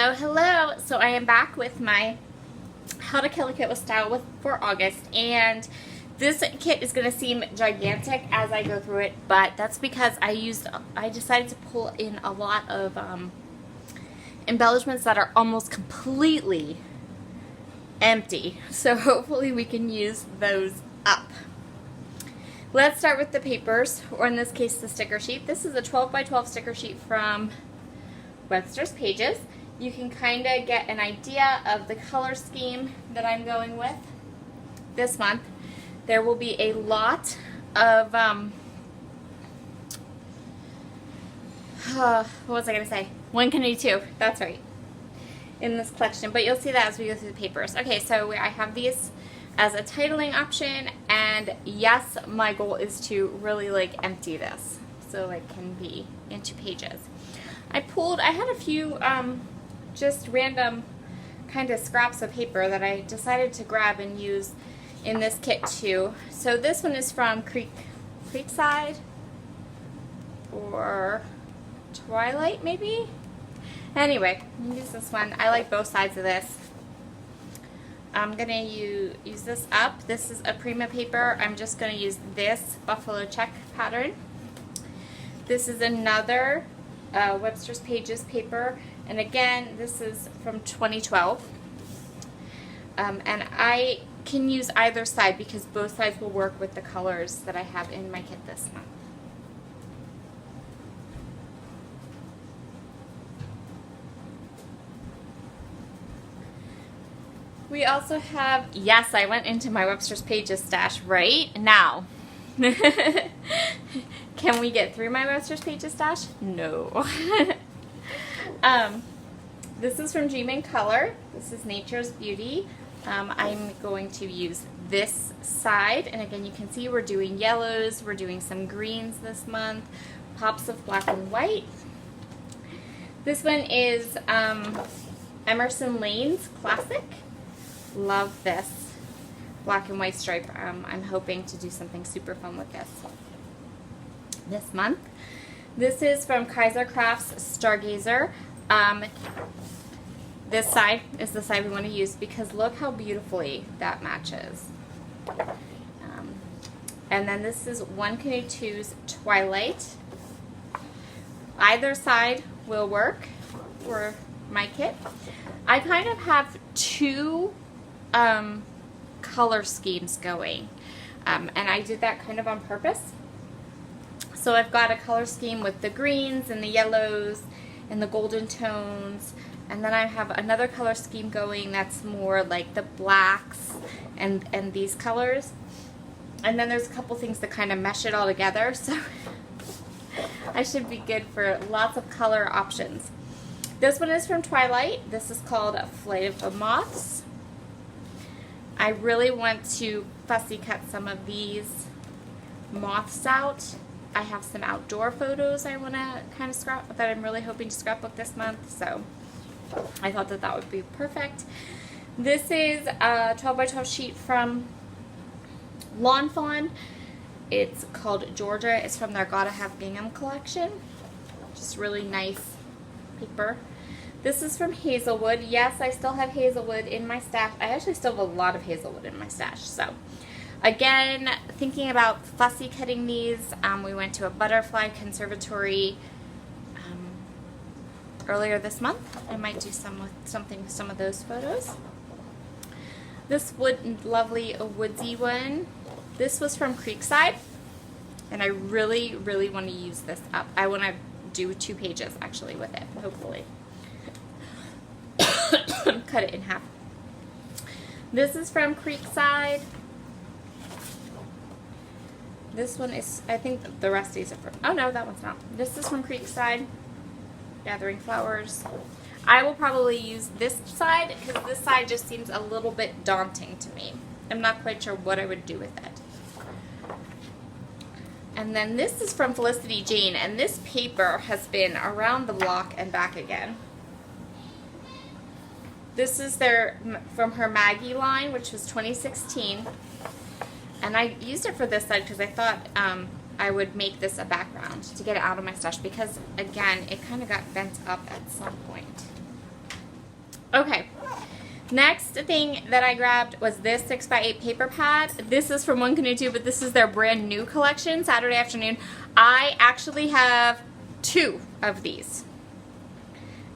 Hello, hello. So I am back with my How to Kill a Kit with Style for August, and this kit is going to seem gigantic as I go through it, but that's because I decided to pull in a lot of embellishments that are almost completely empty. So hopefully we can use those up. Let's start with the papers, or in this case the sticker sheet. This is a 12 by 12 sticker sheet from Webster's Pages. You can kind of get an idea of the color scheme that I'm going with this month. There will be a lot of, what was I going to say? One can do two, that's right, in this collection. But you'll see that as we go through the papers. Okay, so I have these as a titling option, and yes, my goal is to really like empty this so it can be into pages. I had a few just random kind of scraps of paper that I decided to grab and use in this kit too. So this one is from Creekside or Twilight maybe? Anyway, I'm going to use this one. I like both sides of this. I'm going to use this up. This is a Prima paper. I'm just going to use this buffalo check pattern. This is another Webster's Pages paper, and again this is from 2012, and I can use either side because both sides will work with the colors that I have in my kit this month. We also have, yes, I went into my Webster's Pages stash right now. Can we get through my Webster's Pages stash? No. This is from Dream in Color. This is Nature's Beauty. I'm going to use this side, and again you can see we're doing yellows, we're doing some greens this month, pops of black and white. This one is Emerson Lane's Classic. Love this black and white stripe. I'm hoping to do something super fun with this month. This is from Kaiser Crafts Stargazer. This side is the side we want to use because look how beautifully that matches. And then this is One Canoe 2's Twilight. Either side will work for my kit. I kind of have two color schemes going, and I did that kind of on purpose. So I've got a color scheme with the greens and the yellows and the golden tones, and then I have another color scheme going that's more like the blacks and these colors, and then there's a couple things that kind of mesh it all together, so I should be good for lots of color options. This one is from Twilight. This is called A Flight of the Moths. I really want to fussy cut some of these moths out. I have some outdoor photos I want to kind of scrap that I'm really hoping to scrapbook this month, so I thought that would be perfect. This is a 12 by 12 sheet from Lawn Fawn. It's called Georgia. It's from their Gotta Have Gingham collection. Just really nice paper. This is from Hazelwood. Yes, I still have Hazelwood in my stash. I actually still have a lot of Hazelwood in my stash. So, again, thinking about fussy cutting these, we went to a butterfly conservatory earlier this month. I might do something with some of those photos. This lovely woodsy one. This was from Creekside, and I really, really want to use this up. I want to do 2 pages actually with it, hopefully. Cut it in half. This is from Creekside. This one is, I think the rest of these are from, oh no, that one's not. This is from Creekside, Gathering Flowers. I will probably use this side because this side just seems a little bit daunting to me. I'm not quite sure what I would do with it. And then this is from Felicity Jane, and this paper has been around the block and back again. This is from her Maggie line, which was 2016, and I used it for this side because I thought I would make this a background to get it out of my stash because, again, it kind of got bent up at some point. Okay. Next thing that I grabbed was this 6x8 paper pad. This is from One Canoe Tube, but this is their brand new collection, Saturday afternoon. I actually have 2 of these.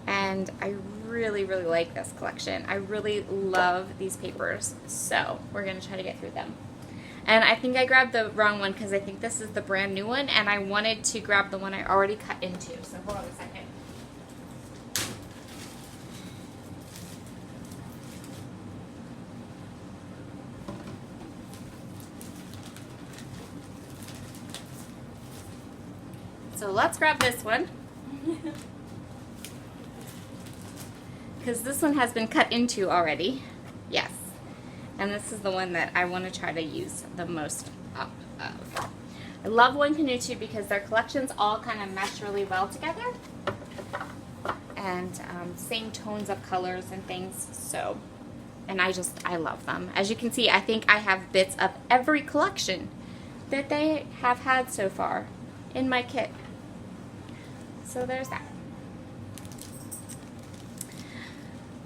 And I really, really like this collection. I really love these papers. So we're going to try to get through them. And I think I grabbed the wrong one because I think this is the brand new one. And I wanted to grab the one I already cut into. So hold on a second. So let's grab this one. Because this one has been cut into already. Yes. And this is the one that I want to try to use the most of. I love One Canoe Tube because their collections all kind of mesh really well together. And same tones of colors and things. So, and I love them. As you can see, I think I have bits of every collection that they have had so far in my kit. So there's that.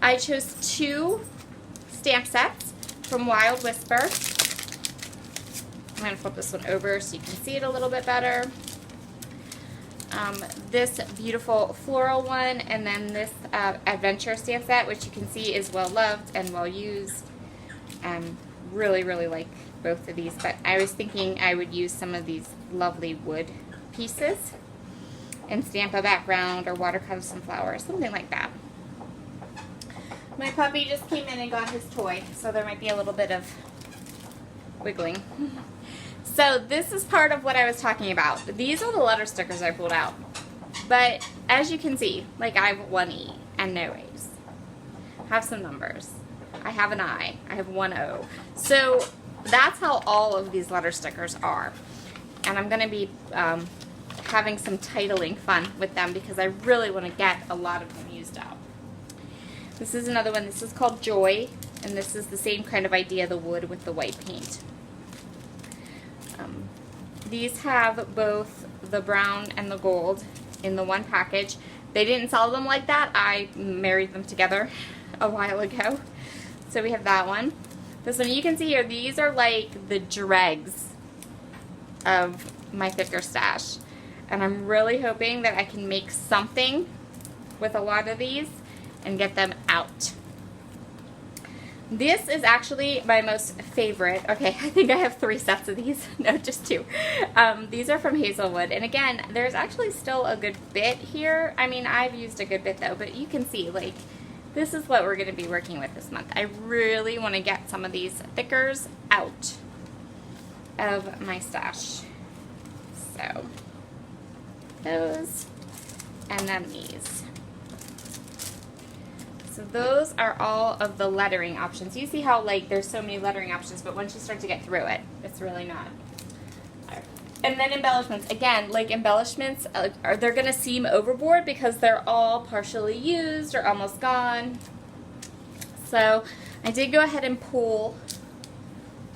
I chose 2 stamp sets from Wild Whisper. I'm going to flip this one over so you can see it a little bit better. This beautiful floral one, and then this adventure stamp set, which you can see is well loved and well used. Really, really like both of these, but I was thinking I would use some of these lovely wood pieces and stamp a background or watercolor some flowers, something like that. My puppy just came in and got his toy, so there might be a little bit of wiggling. So this is part of what I was talking about. These are the letter stickers I pulled out. But as you can see, like I have 1 E and no A's. I have some numbers. I have an I. I have 1 O. So that's how all of these letter stickers are. And I'm going to be having some titling fun with them because I really want to get a lot of them used up. This is another one. This is called Joy, and this is the same kind of idea, the wood with the white paint. These have both the brown and the gold in the one package. They didn't sell them like that. I married them together a while ago. So we have that one. This one you can see here, these are like the dregs of my thicker stash. And I'm really hoping that I can make something with a lot of these and get them out. This is actually my most favorite. Okay, I think I have 3 sets of these. No, just 2. These are from Hazelwood. And again, there's actually still a good bit here. I mean, I've used a good bit though, but you can see, like, this is what we're going to be working with this month. I really want to get some of these thickers out of my stash. So, those, and then these. So those are all of the lettering options. You see how, like, there's so many lettering options, but once you start to get through it, it's really not. And then embellishments. Again, like embellishments, they're going to seem overboard because they're all partially used or almost gone. So I did go ahead and pull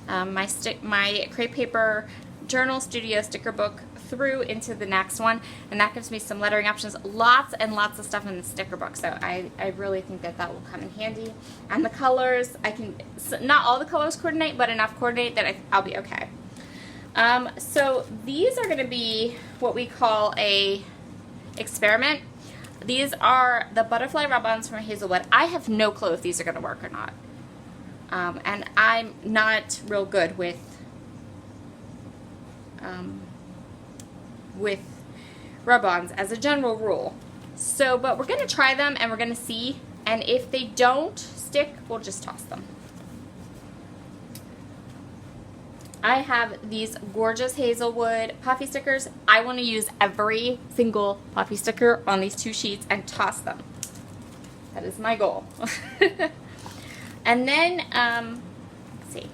my crepe paper journal studio sticker book through into the next one, and that gives me some lettering options. Lots and lots of stuff in the sticker book, so I really think that that will come in handy. And the colors, I can, not all the colors coordinate, but enough coordinate that I'll be okay. So these are going to be what we call a experiment. These are the butterfly rub-ons from Hazelwood. I have no clue if these are going to work or not. And I'm not real good with rub-ons as a general rule. So, but we're going to try them and we're going to see, and if they don't stick, we'll just toss them. I have these gorgeous Hazelwood puffy stickers. I want to use every single puffy sticker on these 2 sheets and toss them. That is my goal. And then, let's see.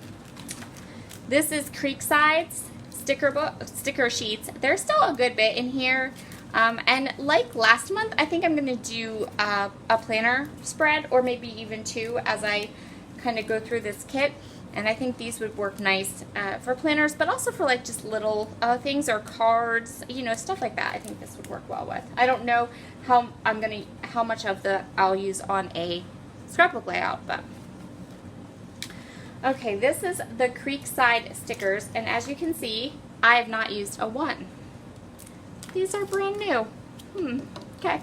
This is Creekside's sticker sheets. There's still a good bit in here. And like last month, I think I'm going to do a planner spread, or maybe even 2 as I kind of go through this kit. And I think these would work nice for planners, but also for like just little things or cards, you know, stuff like that. I think this would work well with. I don't know how much of I'll use on a scrapbook layout, but okay, this is the Creekside stickers, and as you can see, I have not used a one. These are brand new. Okay.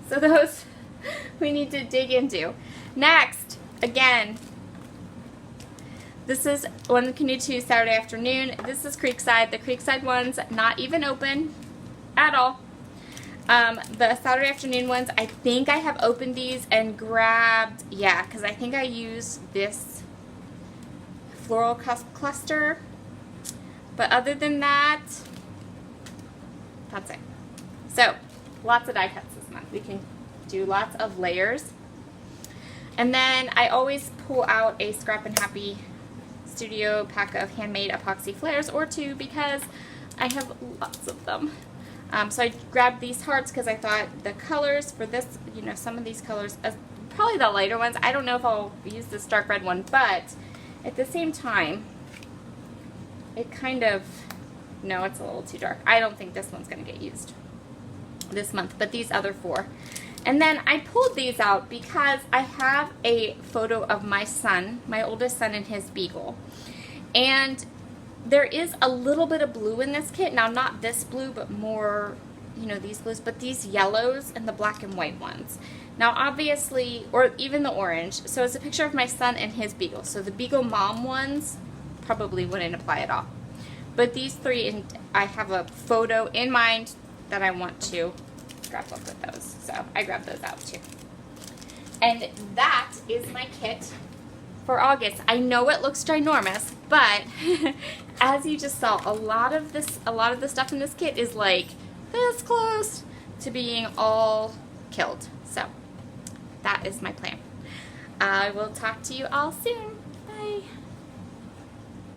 So those we need to dig into. Next, again, this is One Canoe 2 Saturday afternoon. This is Creekside. The Creekside ones, not even open at all. The Saturday afternoon ones, I think I have opened these and grabbed, yeah, because I think I used this floral cluster. But other than that, that's it. So, lots of die cuts this month. We can do lots of layers. And then I always pull out a Scrap and Happy Studio pack of handmade epoxy flares or two because I have lots of them. So I grabbed these hearts because I thought the colors for this, you know, some of these colors, probably the lighter ones. I don't know if I'll use this dark red one, but at the same time, it kind of, no, it's a little too dark. I don't think this one's going to get used this month, but these other four. And then I pulled these out because I have a photo of my son, my oldest son, and his beagle. And there is a little bit of blue in this kit. Now, not this blue, but more, you know, these blues, but these yellows and the black and white ones. Now, obviously, or even the orange. So it's a picture of my son and his beagle. So the beagle mom ones probably wouldn't apply at all. But these three, and I have a photo in mind that I want to scrapbook with those. So I grabbed those out too. And that is my kit for August. I know it looks ginormous, but as you just saw, a lot of the stuff in this kit is like this close to being all killed. So that is my plan. I will talk to you all soon. Bye.